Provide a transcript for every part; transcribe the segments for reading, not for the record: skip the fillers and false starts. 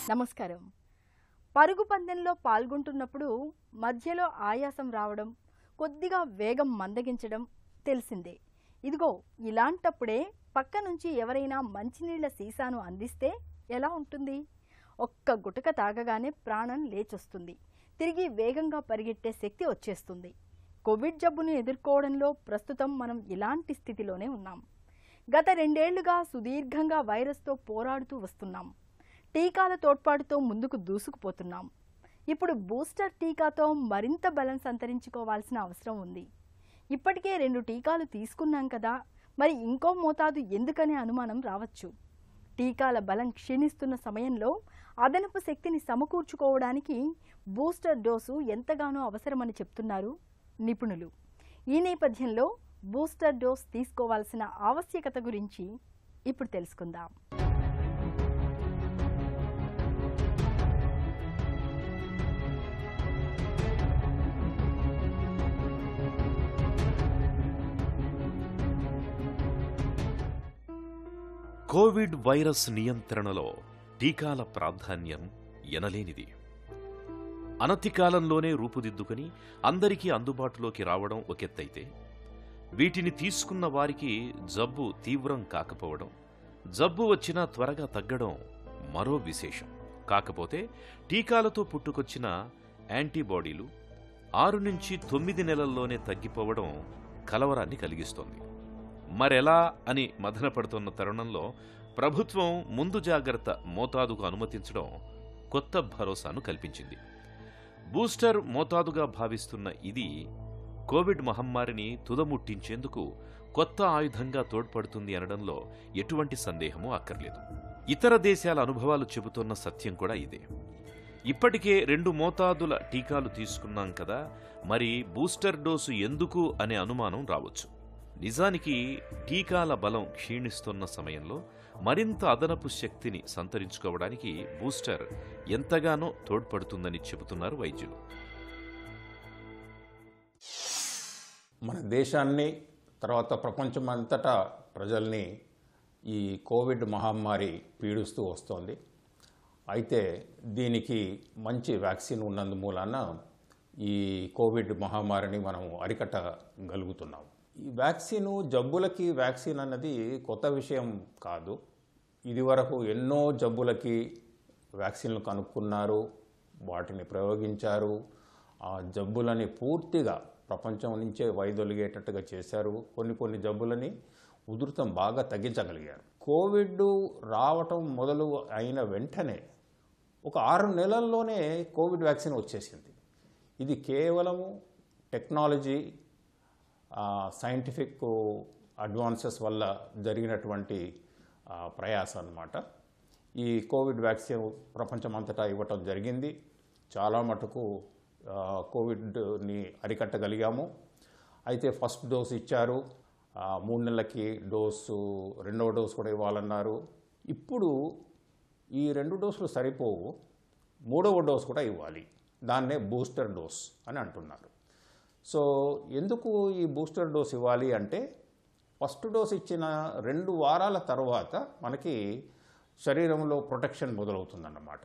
నమస్కారం. పరుగు పందెంలో పాల్గొంటున్నప్పుడు మధ్యలో ఆయాసం రావడం, కొద్దిగా వేగం మందగించడం తెలిసిందే. ఇదిగో ఇలాంటప్పుడే పక్క నుంచి ఎవరైనా మంచినీళ్ల సీసాను అందిస్తే ఎలా ఉంటుంది? ఒక్క గుటక తాగగానే ప్రాణం లేచొస్తుంది. తిరిగి వేగంగా పరిగెట్టే శక్తి వచ్చేస్తుంది. కోవిడ్ జబ్బును ఎదుర్కోవడంలో ప్రస్తుతం మనం ఇలాంటి స్థితిలోనే ఉన్నాం. గత 2 ఏళ్లుగా సుదీర్ఘంగా వైరస్తో పోరాడుతూ వస్తున్నాం. టీకాల తోడ్పాటుతో ముందుకు దూసుకుపోతున్నాం. ఇప్పుడు బూస్టర్ టీకాతో మరింత బలం సంతరించుకోవాల్సిన అవసరం ఉంది. ఇప్పటికే 2 టీకాలు తీసుకున్నాం కదా, మరి ఇంకో మోతాదు ఎందుకనే అనుమానం రావచ్చు. టీకాల బలం క్షీణిస్తున్న సమయంలో అదనపు శక్తిని సమకూర్చుకోవడానికి బూస్టర్ డోసు ఎంతగానో అవసరమని చెప్తున్నారు నిపుణులు. ఈ నేపథ్యంలో బూస్టర్ డోస్ తీసుకోవాల్సిన ఆవశ్యకత గురించి ఇప్పుడు తెలుసుకుందాం. కోవిడ్ వైరస్ నియంత్రణలో టీకాల ప్రాధాన్యం ఎనలేనిది. అనతి కాలంలోనే రూపుదిద్దుకుని అందరికీ అందుబాటులోకి రావడం ఒకెత్తైతే, వీటిని తీసుకున్న వారికి జబ్బు తీవ్రం కాకపోవడం, జబ్బు వచ్చినా త్వరగా తగ్గడం మరో విశేషం. కాకపోతే టీకాలతో పుట్టుకొచ్చిన యాంటీబాడీలు 6 నుంచి 9 నెలల్లోనే తగ్గిపోవడం కలవరాన్ని కలిగిస్తోంది. మరెలా అని మదనపడుతున్న తరుణంలో ప్రభుత్వం ముందు జాగ్రత్త మోతాదుకు అనుమతించడం కొత్త భరోసాను కల్పించింది. బూస్టర్ మోతాదుగా భావిస్తున్న ఇది కోవిడ్ మహమ్మారిని తుదముట్టించేందుకు కొత్త ఆయుధంగా తోడ్పడుతుంది అనడంలో ఎటువంటి సందేహమూ అక్కర్లేదు. ఇతర దేశాల అనుభవాలు చెబుతున్న సత్యం కూడా ఇదే. ఇప్పటికే 2 మోతాదుల టీకాలు తీసుకున్నాం కదా, మరి బూస్టర్ డోసు ఎందుకు అనే అనుమానం రావచ్చు. నిజానికి టీకాల బలం క్షీణిస్తున్న సమయంలో మరింత అదనపు శక్తిని సంతరించుకోవడానికి బూస్టర్ ఎంతగానో తోడ్పడుతుందని చెబుతున్నారు వైద్యులు. మన దేశాన్ని, తర్వాత ప్రపంచమంతటా ప్రజల్ని ఈ కోవిడ్ మహమ్మారి పీడిస్తూ వస్తోంది. అయితే దీనికి మంచి వ్యాక్సిన్ ఉన్నందు మూలాన ఈ కోవిడ్ మహమ్మారిని మనం అరికట్టగలుగుతున్నాం. ఈ వ్యాక్సిన్, జబ్బులకి వ్యాక్సిన్ అన్నది కొత్త విషయం కాదు. ఇదివరకు ఎన్నో జబ్బులకి వ్యాక్సిన్లు కనుక్కున్నారు, వాటిని ప్రయోగించారు. ఆ జబ్బులని పూర్తిగా ప్రపంచం నుంచే వైదొలిగేటట్టుగా చేశారు. కొన్ని జబ్బులని ఉధృతం బాగా తగ్గించగలిగారు. కోవిడ్ రావటం మొదలు అయిన వెంటనే ఒక 6 నెలల్లోనే కోవిడ్ వ్యాక్సిన్ వచ్చేసింది. ఇది కేవలము టెక్నాలజీ, సైంటిఫిక్ అడ్వాన్సెస్ వల్ల జరిగినటువంటి ప్రయాస అన్నమాట. ఈ కోవిడ్ వ్యాక్సిన్ ప్రపంచమంతటా ఇవ్వటం జరిగింది. చాలా మటుకు కోవిడ్ని అరికట్టగలిగాము. అయితే ఫస్ట్ డోసు ఇచ్చారు, 3 నెలలకి డోసు, 2వ డోసు కూడా ఇవ్వాలన్నారు. ఇప్పుడు ఈ 2 డోసులు సరిపోవు, 3వ డోసు కూడా ఇవ్వాలి. దాన్నే బూస్టర్ డోస్ అని అంటున్నారు. సో ఎందుకు ఈ బూస్టర్ డోస్ ఇవ్వాలి అంటే, ఫస్ట్ డోస్ ఇచ్చిన 2 వారాల తర్వాత మనకి శరీరంలో ప్రొటెక్షన్ మొదలవుతుందన్నమాట.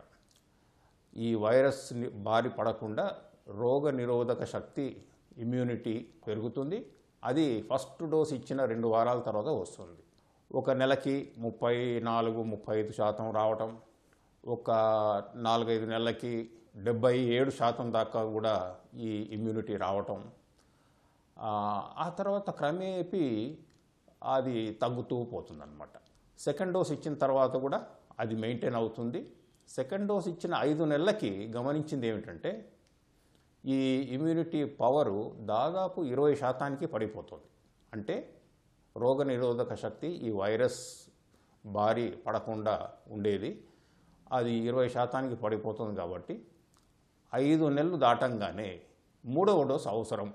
ఈ వైరస్ బారి పడకుండా రోగ నిరోధక శక్తి, ఇమ్యూనిటీ పెరుగుతుంది. అది ఫస్ట్ డోస్ ఇచ్చిన 2 వారాల తర్వాత వస్తుంది. ఒక నెలకి 34-35% రావటం, ఒక 4-5 నెలలకి 77% దాకా కూడా ఈ ఇమ్యూనిటీ రావటం, ఆ తర్వాత క్రమేపీ అది తగ్గుతూ పోతుందన్నమాట. సెకండ్ డోస్ ఇచ్చిన తర్వాత కూడా అది మెయింటైన్ అవుతుంది. సెకండ్ డోస్ ఇచ్చిన 5 నెలలకి గమనించింది ఏమిటంటే, ఈ ఇమ్యూనిటీ పవరు దాదాపు 20% పడిపోతుంది. అంటే రోగనిరోధక శక్తి, ఈ వైరస్ బారి పడకుండా ఉండేది, అది 20% పడిపోతుంది. కాబట్టి 5 నెలలు దాటంగానే 3వ డోసు అవసరం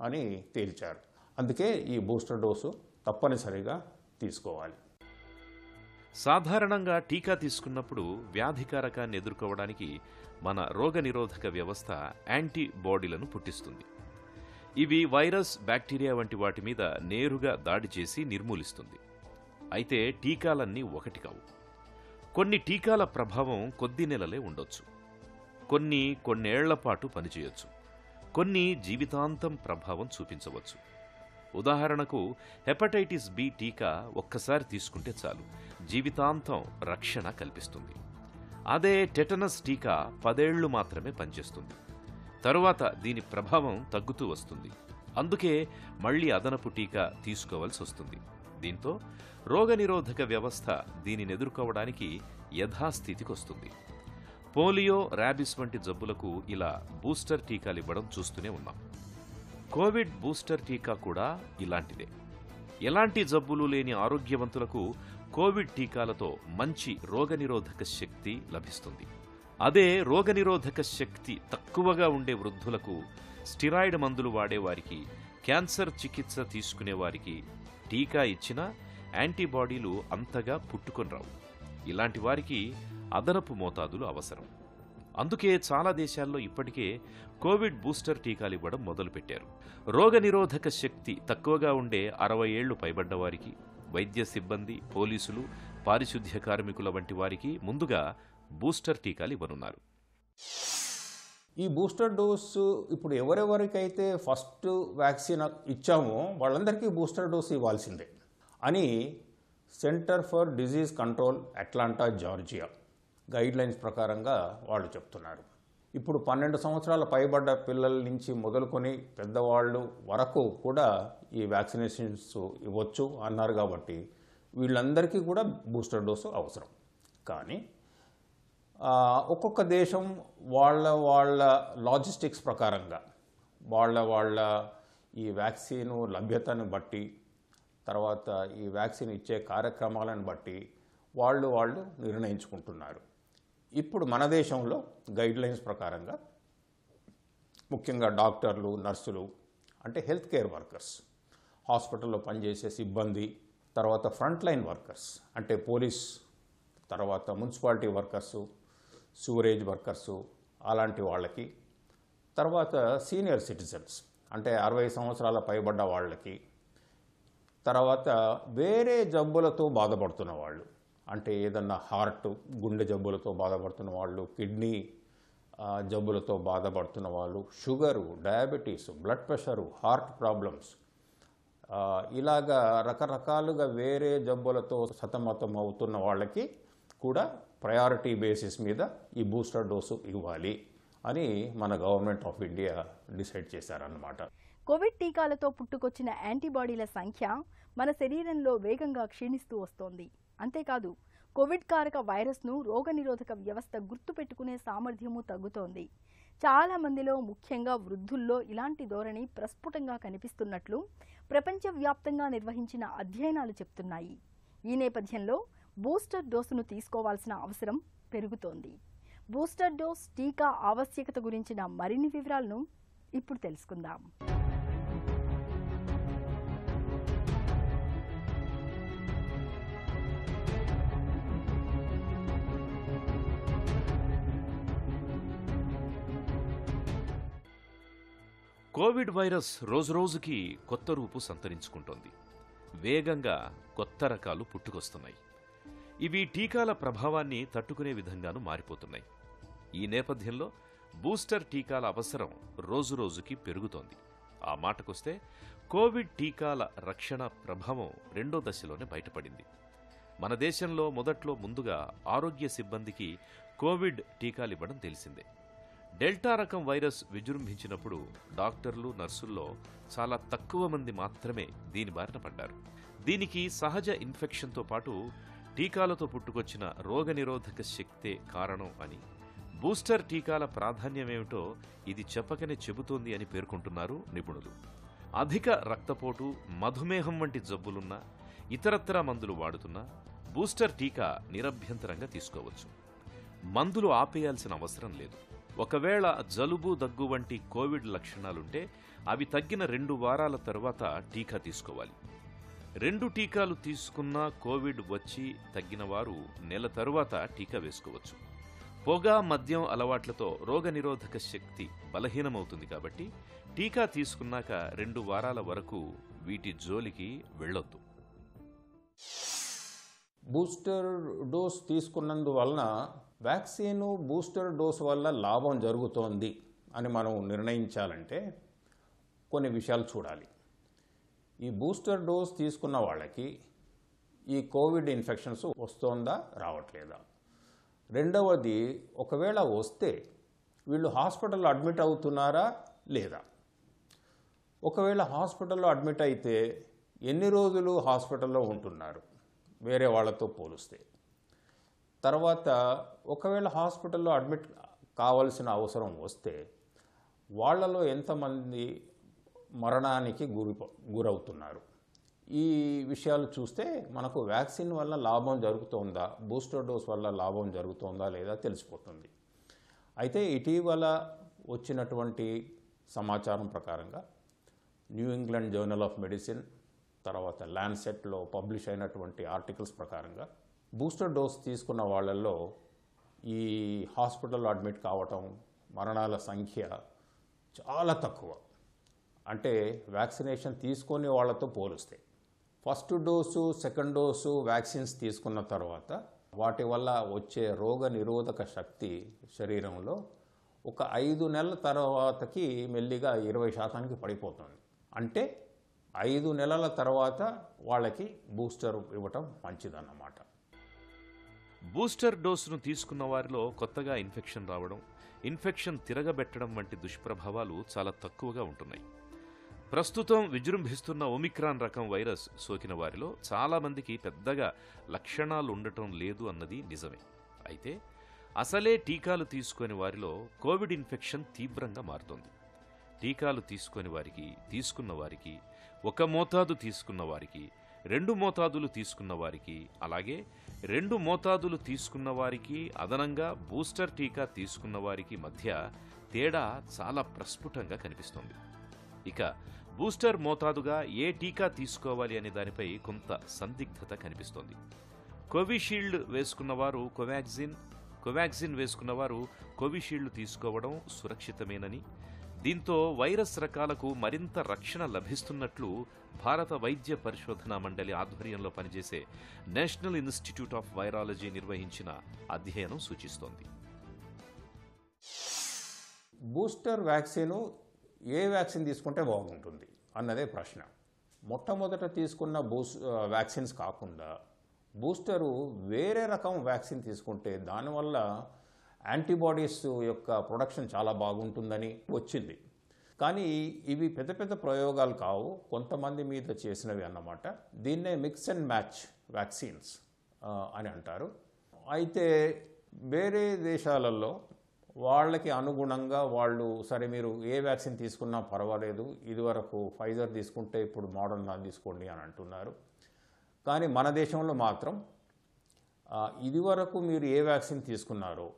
అని తేల్చారు. అందుకే ఈ బూస్టర్ డోసు తప్పనిసరిగా తీసుకోవాలి. సాధారణంగా టీకా తీసుకున్నప్పుడు వ్యాధికారకాన్ని ఎదుర్కోవడానికి మన రోగనిరోధక వ్యవస్థ యాంటీబాడీలను పుట్టిస్తుంది. ఇవి వైరస్, బ్యాక్టీరియా వంటి వాటి మీద నేరుగా దాడి చేసి నిర్మూలిస్తుంది. అయితే టీకాలన్నీ ఒకటి కావు. కొన్ని టీకాల ప్రభావం కొద్ది నెలలే ఉండొచ్చు, కొన్నేళ్ల పాటు పనిచేయొచ్చు, కొన్ని జీవితాంతం ప్రభావం చూపించవచ్చు. ఉదాహరణకు హెపటైటిస్ బి టీకా ఒక్కసారి తీసుకుంటే చాలు, జీవితాంతం రక్షణ కల్పిస్తుంది. అదే టెటనస్ టీకా 10 ఏళ్లు మాత్రమే పనిచేస్తుంది. తరువాత దీని ప్రభావం తగ్గుతూ వస్తుంది. అందుకే మళ్లీ అదనపు టీకా తీసుకోవాల్సి వస్తుంది. దీంతో రోగనిరోధక వ్యవస్థ దీనిని ఎదుర్కోవడానికి యథాస్థితికొస్తుంది. పోలియో, ర్యాబిస్ వంటి జబ్బులకు ఇలా బూస్టర్ టీకాలివ్వడం చూస్తూనే ఉన్నాం. కోవిడ్ బూస్టర్ టీకా కూడా ఇలాంటిదే. ఎలాంటి జబ్బులు లేని ఆరోగ్యవంతులకు కోవిడ్ టీకాలతో మంచి రోగనిరోధక శక్తి లభిస్తుంది. అదే రోగనిరోధక శక్తి తక్కువగా ఉండే వృద్ధులకు, స్టిరాయిడ్ మందులు వాడేవారికి, క్యాన్సర్ చికిత్స తీసుకునేవారికి టీకా ఇచ్చినా యాంటీబాడీలు అంతగా పుట్టుకొని రావు. ఇలాంటి వారికి అదనపు మోతాదులు అవసరం. అందుకే చాలా దేశాల్లో ఇప్పటికే కోవిడ్ బూస్టర్ టీకాలివ్వడం మొదలుపెట్టారు. రోగనిరోధక శక్తి తక్కువగా ఉండే 60 ఏళ్లు పైబడ్డవారికి, వైద్య సిబ్బంది, పోలీసులు, పారిశుద్ధ్య కార్మికుల వంటి వారికి ముందుగా బూస్టర్ టీకాలు ఇవ్వనున్నారు. ఈ బూస్టర్ డోసు ఇప్పుడు ఎవరెవరికైతే ఫస్ట్ వ్యాక్సిన్ ఇచ్చామో వాళ్ళందరికీ బూస్టర్ డోసు ఇవ్వాల్సిందే అని centre for disease control Atlanta, Georgia guidelines ప్రకారంగా వాళ్ళు చెప్తున్నారు. ఇప్పుడు 12 సంవత్సరాల పైబడ్డ పిల్లల నుంచి మొదలుకొని పెద్దవాళ్ళు వరకు కూడా ఈ వ్యాక్సినేషన్స్ ఇవ్వచ్చు అన్నారు. కాబట్టి వీళ్ళందరికీ కూడా బూస్టర్ డోసు అవసరం. కానీ ఒక్కొక్క దేశం వాళ్ళ లాజిస్టిక్స్ ప్రకారంగా వాళ్ళ ఈ వ్యాక్సిన్ లభ్యతను బట్టి, తర్వాత ఈ వ్యాక్సిన్ ఇచ్చే కార్యక్రమాలను బట్టి వాళ్ళు నిర్ణయించుకుంటున్నారు. ఇప్పుడు మన దేశంలో గైడ్లైన్స్ ప్రకారంగా ముఖ్యంగా డాక్టర్లు, నర్సులు అంటే హెల్త్ కేర్ వర్కర్స్, హాస్పిటల్లో పనిచేసే సిబ్బంది, తర్వాత ఫ్రంట్ లైన్ వర్కర్స్ అంటే పోలీస్, తర్వాత మున్సిపాలిటీ వర్కర్సు, సూరేజ్ వర్కర్సు అలాంటి వాళ్ళకి, తర్వాత సీనియర్ సిటిజన్స్ అంటే 60 సంవత్సరాల పైబడ్డ వాళ్ళకి, తర్వాత వేరే జబ్బులతో బాధపడుతున్న వాళ్ళు అంటే ఏదన్నా హార్ట్, గుండె జబ్బులతో బాధపడుతున్న వాళ్ళు, కిడ్నీ జబ్బులతో బాధపడుతున్న వాళ్ళు, sugar, diabetes, blood pressure, heart problems, ఇలాగా రకరకాలుగా వేరే జబ్బులతో సతమతం అవుతున్న వాళ్ళకి కూడా ప్రయారిటీ బేసిస్ మీద ఈ బూస్టర్ డోసు ఇవ్వాలి అని మన గవర్నమెంట్ ఆఫ్ ఇండియా డిసైడ్ చేశారన్నమాట. కోవిడ్ టీకాలతో పుట్టుకొచ్చిన యాంటీబాడీల సంఖ్య మన శరీరంలో వేగంగా క్షీణిస్తూ వస్తోంది. అంతేకాదు కోవిడ్ కారక వైరస్ను రోగనిరోధక వ్యవస్థ గుర్తుపెట్టుకునే సామర్థ్యము తగ్గుతోంది. చాలా మందిలో, ముఖ్యంగా వృద్ధుల్లో ఇలాంటి ధోరణి ప్రస్ఫుటంగా కనిపిస్తున్నట్లు ప్రపంచవ్యాప్తంగా నిర్వహించిన అధ్యయనాలు చెప్తున్నాయి. ఈ నేపథ్యంలో బూస్టర్ డోసును తీసుకోవాల్సిన అవసరం పెరుగుతోంది. బూస్టర్ డోస్ టీకా ఆవశ్యకత గురించిన మరిన్ని వివరాలను ఇప్పుడు తెలుసుకుందాం. కోవిడ్ వైరస్ రోజురోజుకి కొత్త రూపు సంతరించుకుంటోంది. వేగంగా కొత్త రకాలు పుట్టుకొస్తున్నాయి. ఇవి టీకాల ప్రభావాన్ని తట్టుకునే విధంగానూ మారిపోతున్నాయి. ఈ నేపథ్యంలో బూస్టర్ టీకాల అవసరం రోజురోజుకి పెరుగుతోంది. ఆ మాటకొస్తే కోవిడ్ టీకాల రక్షణ ప్రభావం 2వ దశలోనే బయటపడింది. మన దేశంలో మొదట్లో ముందుగా ఆరోగ్య సిబ్బందికి కోవిడ్ టీకాలివ్వడం తెలిసిందే. డెల్టా రకం వైరస్ విజృంభించినప్పుడు డాక్టర్లు, నర్సుల్లో చాలా తక్కువ మంది మాత్రమే దీని బారిన పడ్డారు. దీనికి సహజ ఇన్ఫెక్షన్తో పాటు టీకాలతో పుట్టుకొచ్చిన రోగనిరోధక శక్తే కారణం అని, బూస్టర్ టీకాల ప్రాధాన్యమేమిటో ఇది చెప్పకనే చెబుతోంది అని పేర్కొంటున్నారు నిపుణులు. అధిక రక్తపోటు, మధుమేహం వంటి జబ్బులున్నా, ఇతరత్రా మందులు వాడుతున్నా బూస్టర్ టీకా నిరభ్యంతరంగా తీసుకోవచ్చు. మందులు ఆపేయాల్సిన అవసరం లేదు. ఒకవేళ జలుబు, దగ్గు వంటి కోవిడ్ లక్షణాలుంటే అవి తగ్గిన 2 వారాల తర్వాత టీకా తీసుకోవాలి. 2 టీకాలు తీసుకున్నా కోవిడ్ వచ్చి తగ్గిన వారు నెల తరువాత టీకా వేసుకోవచ్చు. పొగ, మద్యం అలవాట్లతో రోగనిరోధక శక్తి బలహీనమవుతుంది. కాబట్టి టీకా తీసుకున్నాక 2 వారాల వరకు వీటి జోలికి వెళ్ళొద్దు. బూస్టర్ డోస్ తీసుకున్నందువలన వ్యాక్సిన్ బూస్టర్ డోస్ వల్ల లాభం జరుగుతోంది అని మనం నిర్ణయించాలంటే కొన్ని విషయాలు చూడాలి. ఈ బూస్టర్ డోస్ తీసుకున్న వాళ్ళకి ఈ కోవిడ్ ఇన్ఫెక్షన్స్ వస్తోందా రావట్లేదా, రెండవది ఒకవేళ వస్తే వీళ్ళు హాస్పిటల్లో అడ్మిట్ అవుతున్నారా లేదా, ఒకవేళ హాస్పిటల్లో అడ్మిట్ అయితే ఎన్ని రోజులు హాస్పిటల్లో ఉంటున్నారు వేరే వాళ్ళతో పోలిస్తే, తర్వాత ఒకవేళ హాస్పిటల్లో అడ్మిట్ కావాల్సిన అవసరం వస్తే వాళ్ళలో ఎంతమంది మరణానికి గురవుతున్నారు. ఈ విషయాలు చూస్తే మనకు వ్యాక్సిన్ వల్ల లాభం జరుగుతోందా, బూస్టర్ డోస్ వల్ల లాభం జరుగుతోందా లేదా తెలిసిపోతుంది. అయితే ఇటీవల వచ్చినటువంటి సమాచారం ప్రకారంగా new England journal of medicine, తర్వాత ల్యాన్సెట్లో పబ్లిష్ అయినటువంటి ఆర్టికల్స్ ప్రకారంగా బూస్టర్ డోస్ తీసుకున్న వాళ్ళల్లో ఈ హాస్పిటల్లో అడ్మిట్ కావటం, మరణాల సంఖ్య చాలా తక్కువ. అంటే వ్యాక్సినేషన్ తీసుకొని వాళ్ళతో పోలిస్తే first dose second dose vaccines తీసుకున్న తర్వాత వాటి వల్ల వచ్చే రోగ నిరోధక శక్తి శరీరంలో ఒక 5 నెలల తర్వాతకి మెల్లిగా 20% పడిపోతుంది. అంటే 5 నెలల తర్వాత వాళ్ళకి బూస్టర్ ఇవ్వటం మంచిదన్నమాట. బూస్టర్ డోసును తీసుకున్న వారిలో కొత్తగా ఇన్ఫెక్షన్ రావడం, ఇన్ఫెక్షన్ తిరగబెట్టడం వంటి దుష్ప్రభావాలు చాలా తక్కువగా ఉంటున్నాయి. ప్రస్తుతం విజృంభిస్తున్న ఒమిక్రాన్ రకం వైరస్ సోకిన వారిలో చాలామందికి పెద్దగా లక్షణాలు ఉండటం లేదు అన్నది నిజమే. అయితే అసలే టీకాలు తీసుకొని వారిలో కోవిడ్ ఇన్ఫెక్షన్ తీవ్రంగా మారుతోంది. టీకాలు తీసుకొని వారికి, తీసుకున్న వారికి, 1 మోతాదు తీసుకున్న వారికి, 2 మోతాదులు తీసుకున్న వారికి, అలాగే 2 మోతాదులు తీసుకున్న వారికి అదనంగా బూస్టర్ టీకా తీసుకున్న వారికి మధ్య తేడా చాలా ప్రస్ఫుటంగా కనిపిస్తోంది. ఇక బూస్టర్ మోతాదుగా ఏ టీకా తీసుకోవాలి అనే దానిపై కొంత సందిగ్ధత కనిపిస్తోంది. కోవిషీల్డ్ వేసుకున్నవారు కోవాక్సిన్, కోవాక్సిన్ వేసుకున్నవారు కోవిషీల్డ్ తీసుకోవడం సురక్షితమేనని, దీంతో వైరస్ రకాలకు మరింత రక్షణ లభిస్తున్నట్లు భారత వైద్య పరిశోధనా మండలి ఆధ్వర్యంలో పనిచేసే నేషనల్ ఇన్స్టిట్యూట్ ఆఫ్ వైరాలజీ నిర్వహించిన అధ్యయనం సూచిస్తోంది. బూస్టర్ వ్యాక్సిన్ ఏ వ్యాక్సిన్ తీసుకుంటే బాగుంటుంది అన్నదే ప్రశ్న. మొట్టమొదట తీసుకున్న వ్యాక్సిన్స్ కాకుండా బూస్టరు వేరే రకం వ్యాక్సిన్ తీసుకుంటే దానివల్ల యాంటీబాడీస్ యొక్క ప్రొడక్షన్ చాలా బాగుంటుందని వచ్చింది. కానీ ఇవి పెద్ద పెద్ద ప్రయోగాలు కావు, కొంతమంది మీద చేసినవి అన్నమాట. దీన్నే మిక్స్ అండ్ మ్యాచ్ వ్యాక్సిన్స్ అని అంటారు. అయితే వేరే దేశాలలో వాళ్ళకి అనుగుణంగా వాళ్ళు సరే మీరు ఏ వ్యాక్సిన్ తీసుకున్నా పర్వాలేదు, ఇదివరకు ఫైజర్ తీసుకుంటే ఇప్పుడు మోడర్నా తీసుకోండి అని అంటున్నారు. కానీ మన దేశంలో మాత్రం ఇదివరకు మీరు ఏ వ్యాక్సిన్ తీసుకున్నారో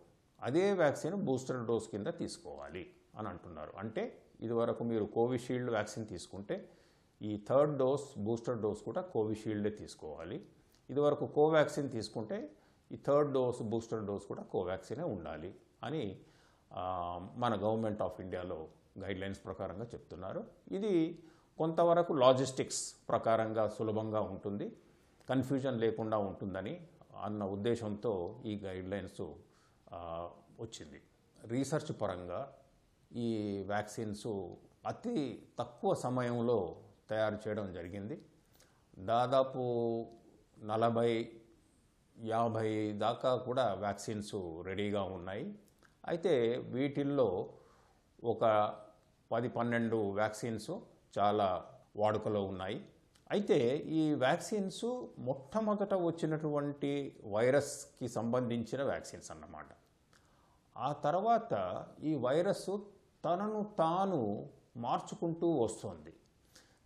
అదే వ్యాక్సిన్ బూస్టర్ డోస్ కింద తీసుకోవాలి అని అంటున్నారు. అంటే ఇదివరకు మీరు కోవిషీల్డ్ వ్యాక్సిన్ తీసుకుంటే ఈ 3rd డోస్ బూస్టర్ డోస్ కూడా కోవిషీల్డే తీసుకోవాలి. ఇదివరకు కోవాక్సిన్ తీసుకుంటే ఈ 3rd డోస్ బూస్టర్ డోస్ కూడా కోవాక్సినే ఉండాలి అని మన గవర్నమెంట్ ఆఫ్ ఇండియాలో గైడ్లైన్స్ ప్రకారంగా చెప్తున్నారు. ఇది కొంతవరకు లాజిస్టిక్స్ ప్రకారంగా సులభంగా ఉంటుంది, కన్ఫ్యూజన్ లేకుండా ఉంటుందని అన్న ఉద్దేశంతో ఈ గైడ్లైన్స్ వచ్చింది. రీసెర్చ్ పరంగా ఈ వ్యాక్సిన్స్ అతి తక్కువ సమయంలో తయారు చేయడం జరిగింది. దాదాపు 40-50 దాకా కూడా వ్యాక్సిన్స్ రెడీగా ఉన్నాయి. అయితే వీటిల్లో ఒక 10-12 వ్యాక్సిన్స్ చాలా వాడుకలో ఉన్నాయి. అయితే ఈ వ్యాక్సిన్స్ మొట్టమొదట వచ్చినటువంటి వైరస్కి సంబంధించిన వ్యాక్సిన్స్ అన్నమాట. ఆ తర్వాత ఈ వైరస్ తనను తాను మార్చుకుంటూ వస్తుంది.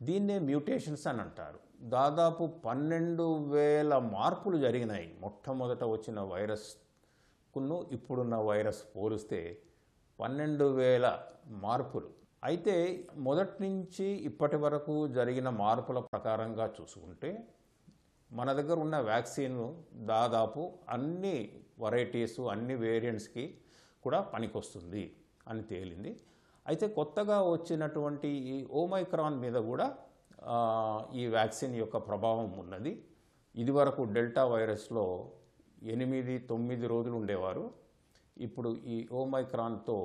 దీన్నే మ్యూటేషన్స్ అని అంటారు. దాదాపు 12,000 మార్పులు జరిగినాయి మొట్టమొదట వచ్చిన వైరస్కును ఇప్పుడున్న వైరస్ పోలిస్తే 12,000 మార్పులు. అయితే మొదటి నుంచి ఇప్పటి వరకు జరిగిన మార్పుల ప్రకారంగా చూసుకుంటే మన దగ్గర ఉన్న వ్యాక్సిన్ దాదాపు అన్ని వెరైటీస్ అన్ని వేరియంట్స్కి కూడా పనికొస్తుంది అని తేలింది. అయితే కొత్తగా వచ్చినటువంటి ఈ ఓమైక్రాన్ మీద కూడా ఈ వ్యాక్సిన్ యొక్క ప్రభావం ఉన్నది. ఇదివరకు డెల్టా వైరస్లో 8-9 రోజులు ఉండేవారు. ఇప్పుడు ఈ ఓమైక్రాన్తో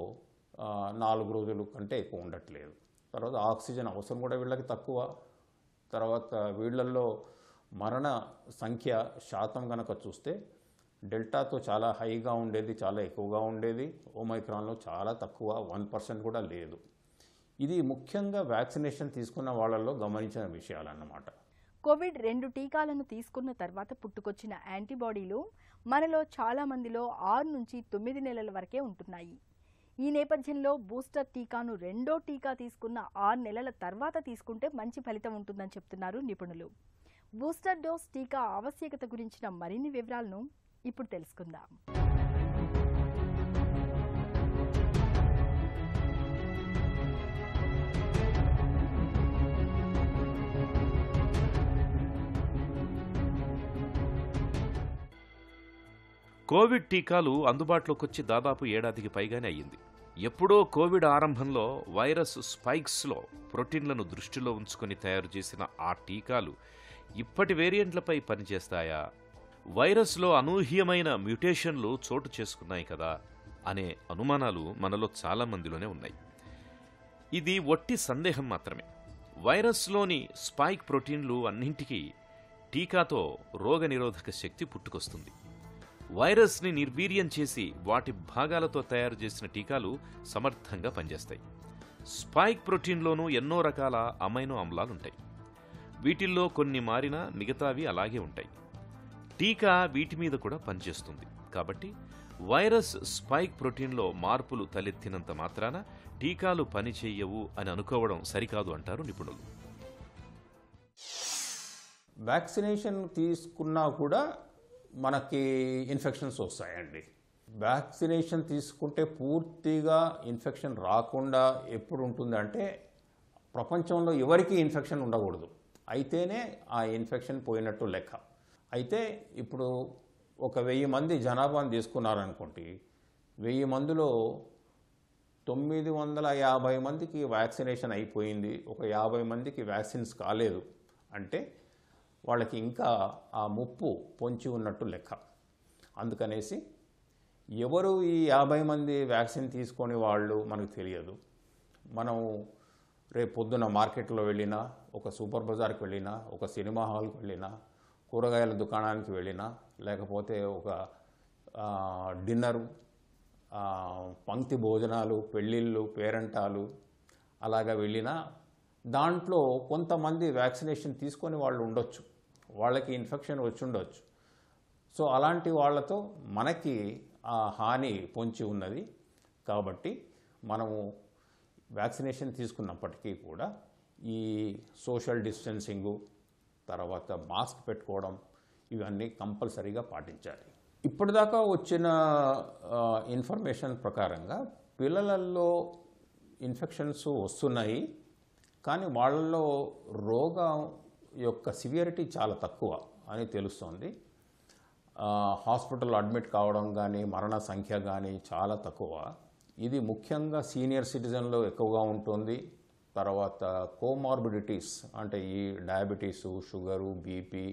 4 రోజుల కంటే ఎక్కువ ఉండట్లేదు. తర్వాత ఆక్సిజన్ అవసరం కూడా వీళ్ళకి తక్కువ. తర్వాత వీళ్ళల్లో మరణ సంఖ్య శాతం కనుక చూస్తే డెల్టాతో చాలా హైగా ఉండేది, చాలా ఎక్కువగా ఉండేది. ఓమైక్రాన్లో చాలా తక్కువ, 1% కూడా లేదు. ఇది ముఖ్యంగా వ్యాక్సినేషన్ తీసుకున్న వాళ్ళల్లో గమనించిన విషయాలన్నమాట. కోవిడ్ 2 టీకాలను తీసుకున్న తర్వాత పుట్టుకొచ్చిన యాంటీబాడీలు మనలో చాలా మందిలో 6 నుంచి 9 నెలల వరకే ఉంటున్నాయి. ఈ నేపథ్యంలో బూస్టర్ టీకాను రెండో టీకా తీసుకున్న 6 నెలల తర్వాత తీసుకుంటే మంచి ఫలితం ఉంటుందని చెప్తున్నారు నిపుణులు. బూస్టర్ డోస్ టీకా ఆవశ్యకత గురించిన మరిన్ని వివరాలను ఇప్పుడు తెలుసుకుందాం. కోవిడ్ టీకాలు అందుబాటులోకి వచ్చి దాదాపు ఏడాదికి పైగానే అయ్యింది. ఎప్పుడో కోవిడ్ ఆరంభంలో వైరస్ స్పైక్స్లో ప్రోటీన్లను దృష్టిలో ఉంచుకొని తయారు చేసిన ఆ టీకాలు ఇప్పటి వేరియంట్లపై పనిచేస్తాయా, వైరస్లో అనూహ్యమైన మ్యుటేషన్లు చోటు చేసుకున్నాయి కదా అనే అనుమానాలు మనలో చాలా మందిలోనే ఉన్నాయి. ఇది ఒట్టి సందేహం మాత్రమే. వైరస్లోని స్పైక్ ప్రోటీన్లు అన్నింటికీ టీకాతో రోగనిరోధక శక్తి పుట్టుకొస్తుంది. వైరస్ని నిర్వీర్యం చేసి వాటి భాగాలతో తయారు చేసిన టీకాలు సమర్థంగా పనిచేస్తాయి. స్పైక్ ప్రోటీన్లోనూ ఎన్నో రకాల అమైనో ఆమ్లాలుంటాయి. వీటిల్లో కొన్ని మారినా మిగతావి అలాగే ఉంటాయి. టీకా వీటి మీద కూడా పనిచేస్తుంది. కాబట్టి వైరస్ స్పైక్ ప్రోటీన్లో మార్పులు తలెత్తినంత మాత్రాన టీకాలు పనిచేయవు అని అనుకోవడం సరికాదు అంటారు నిపుణులు. వ్యాక్సినేషన్ తీసుకున్నా కూడా మనకి ఇన్ఫెక్షన్స్ వస్తాయండి. వ్యాక్సినేషన్ తీసుకుంటే పూర్తిగా ఇన్ఫెక్షన్ రాకుండా ఎప్పుడు ఉంటుందంటే ప్రపంచంలో ఎవరికి ఇన్ఫెక్షన్ ఉండకూడదు, అయితేనే ఆ ఇన్ఫెక్షన్ పోయినట్టు లెక్క. అయితే ఇప్పుడు ఒక 1000 మంది జనాభాను తీసుకున్నారనుకోండి, 1000 మందిలో 950 మందికి వ్యాక్సినేషన్ అయిపోయింది, ఒక 50 మందికి వ్యాక్సిన్స్ కాలేదు అంటే వాళ్ళకి ఇంకా ఆ ముప్పు పొంచి ఉన్నట్టు లెక్క. అందుకనేసి ఎవరు ఈ 50 మంది వ్యాక్సిన్ తీసుకొని వాళ్ళు మనకు తెలియదు. మనం రేపు పొద్దున మార్కెట్లో వెళ్ళినా, ఒక సూపర్ బజార్కి వెళ్ళినా, ఒక సినిమా హాల్కి వెళ్ళినా, కూరగాయల దుకాణానికి వెళ్ళినా, లేకపోతే ఒక డిన్నర్, పంక్తి భోజనాలు, పెళ్ళిళ్ళు, పేరంటాలు అలాగా వెళ్ళినా దాంట్లో కొంతమంది వ్యాక్సినేషన్ తీసుకొని వాళ్ళు ఉండొచ్చు, వాళ్ళకి ఇన్ఫెక్షన్ వచ్చి ఉండొచ్చు. సో అలాంటి వాళ్ళతో మనకి ఆ హాని పొంచి ఉన్నది. కాబట్టి మనము వ్యాక్సినేషన్ తీసుకున్నప్పటికీ కూడా ఈ సోషల్ డిస్టెన్సింగు, తర్వాత మాస్క్ పెట్టుకోవడం, ఇవన్నీ కంపల్సరీగా పాటించాలి. ఇప్పటిదాకా వచ్చిన ఇన్ఫర్మేషన్ ప్రకారంగా పిల్లలలో ఇన్ఫెక్షన్స్ వస్తున్నాయి, కానీ వాళ్ళలో రోగం యొక్క సివియరిటీ చాలా తక్కువ అని తెలుస్తోంది. హాస్పిటల్ అడ్మిట్ కావడం కానీ, మరణ సంఖ్య కానీ చాలా తక్కువ. ఇది ముఖ్యంగా సీనియర్ సిటిజన్లో ఎక్కువగా ఉంటుంది. తర్వాత కోమార్బిడిటీస్ అంటే ఈ diabetes, sugar, BP,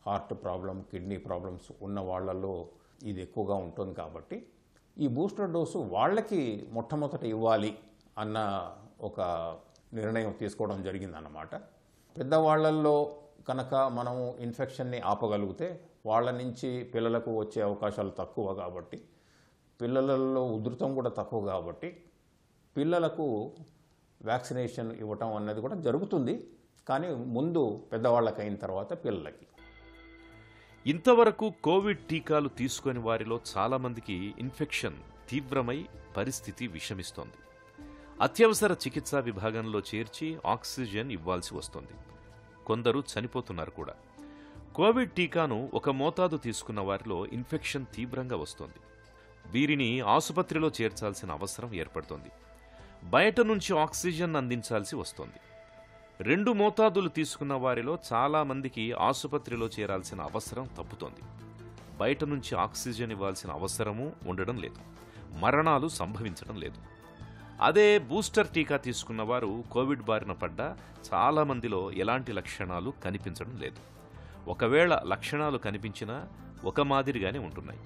heart problem, kidney problems ఉన్న వాళ్ళలో ఇది ఎక్కువగా ఉంటుంది. కాబట్టి ఈ బూస్టర్ డోసు వాళ్ళకి మొట్టమొదట ఇవ్వాలి అన్న ఒక నిర్ణయం తీసుకోవడం జరిగిందన్నమాట. పెద్దవాళ్లలో కనుక మనము ఇన్ఫెక్షన్ని ఆపగలిగితే వాళ్ళ నుంచి పిల్లలకు వచ్చే అవకాశాలు తక్కువ. కాబట్టి పిల్లలలో ఉధృతం కూడా తక్కువ. కాబట్టి పిల్లలకు వ్యాక్సినేషన్ ఇవ్వటం అన్నది కూడా జరుగుతుంది, కానీ ముందు పెద్దవాళ్ళకి అయిన తర్వాత పిల్లలకి. ఇంతవరకు కోవిడ్ టీకాలు తీసుకుని వారిలో చాలామందికి ఇన్ఫెక్షన్ తీవ్రమై పరిస్థితి విషమిస్తోంది. అత్యవసర చికిత్సా విభాగంలో చేర్చి ఆక్సిజన్ ఇవ్వాల్సి వస్తోంది. కొందరు చనిపోతున్నారు కూడా. కోవిడ్ టీకాను ఒక మోతాదు తీసుకున్న వారిలో ఇన్ఫెక్షన్ తీవ్రంగా వస్తోంది. వీరిని ఆసుపత్రిలో చేర్చాల్సిన అవసరం ఏర్పడుతోంది. బయట నుంచి ఆక్సిజన్ అందించాల్సి వస్తోంది. 2 మోతాదులు తీసుకున్న వారిలో చాలామందికి ఆసుపత్రిలో చేరాల్సిన అవసరం తప్పుతోంది. బయట నుంచి ఆక్సిజన్ ఇవ్వాల్సిన అవసరమూ ఉండడం లేదు. మరణాలు సంభవించడం లేదు. అదే బూస్టర్ టీకా తీసుకున్నవారు కోవిడ్ బారిన పడ్డా చాలామందిలో ఎలాంటి లక్షణాలు కనిపించడం లేదు. ఒకవేళ లక్షణాలు కనిపించినా ఒక మాదిరిగానే ఉంటున్నాయి.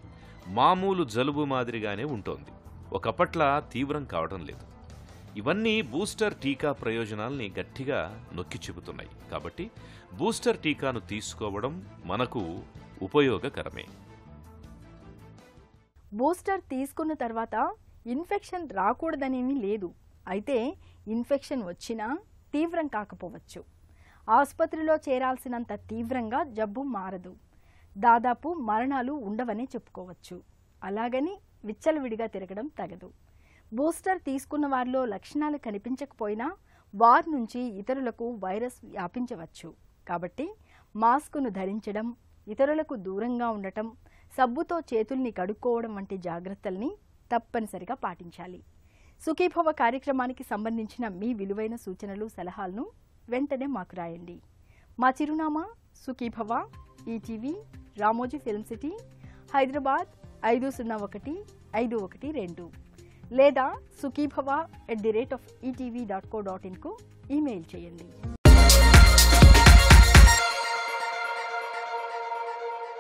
మామూలు జలుబు మాదిరిగానే ఉంటోంది. ఒకప్పట్ల తీవ్రం కావడం లేదు. ఇవన్నీ బూస్టర్ టీకా ప్రయోజనాల్ని గట్టిగా నొక్కి చెబుతున్నాయి. కాబట్టి బూస్టర్ టీకాను తీసుకోవడం మనకు ఉపయోగకరమే. బూస్టర్ తీసుకున్న తర్వాత ఇన్ఫెక్షన్ రాకూడదనేమీ లేదు. అయితే ఇన్ఫెక్షన్ వచ్చినా తీవ్రం కాకపోవచ్చు. ఆసుపత్రిలో చేరాల్సినంత తీవ్రంగా జబ్బు మారదు. దాదాపు మరణాలు ఉండవనే చెప్పుకోవచ్చు. అలాగని విచ్చలవిడిగా తిరగడం తగదు. బూస్టర్ తీసుకున్న వారిలో లక్షణాలు కనిపించకపోయినా వారి నుంచి ఇతరులకు వైరస్ వ్యాపించవచ్చు. కాబట్టి మాస్కును ధరించడం, ఇతరులకు దూరంగా ఉండటం, సబ్బుతో చేతుల్ని కడుక్కోవడం వంటి జాగ్రత్తల్ని తప్పనిసరిగా పాటించాలి. సుఖీభవ కార్యక్రమానికి సంబంధించిన మీ విలువైన సూచనలు, సలహాలను వెంటనే మాకు రాయండి. మా చిరునామా Sukhibhava, ETV, Ramoji film city, Hyderabad 501512 లేదా sukhibhava@etv.co.in కు ఈమెయిల్ చేయండి.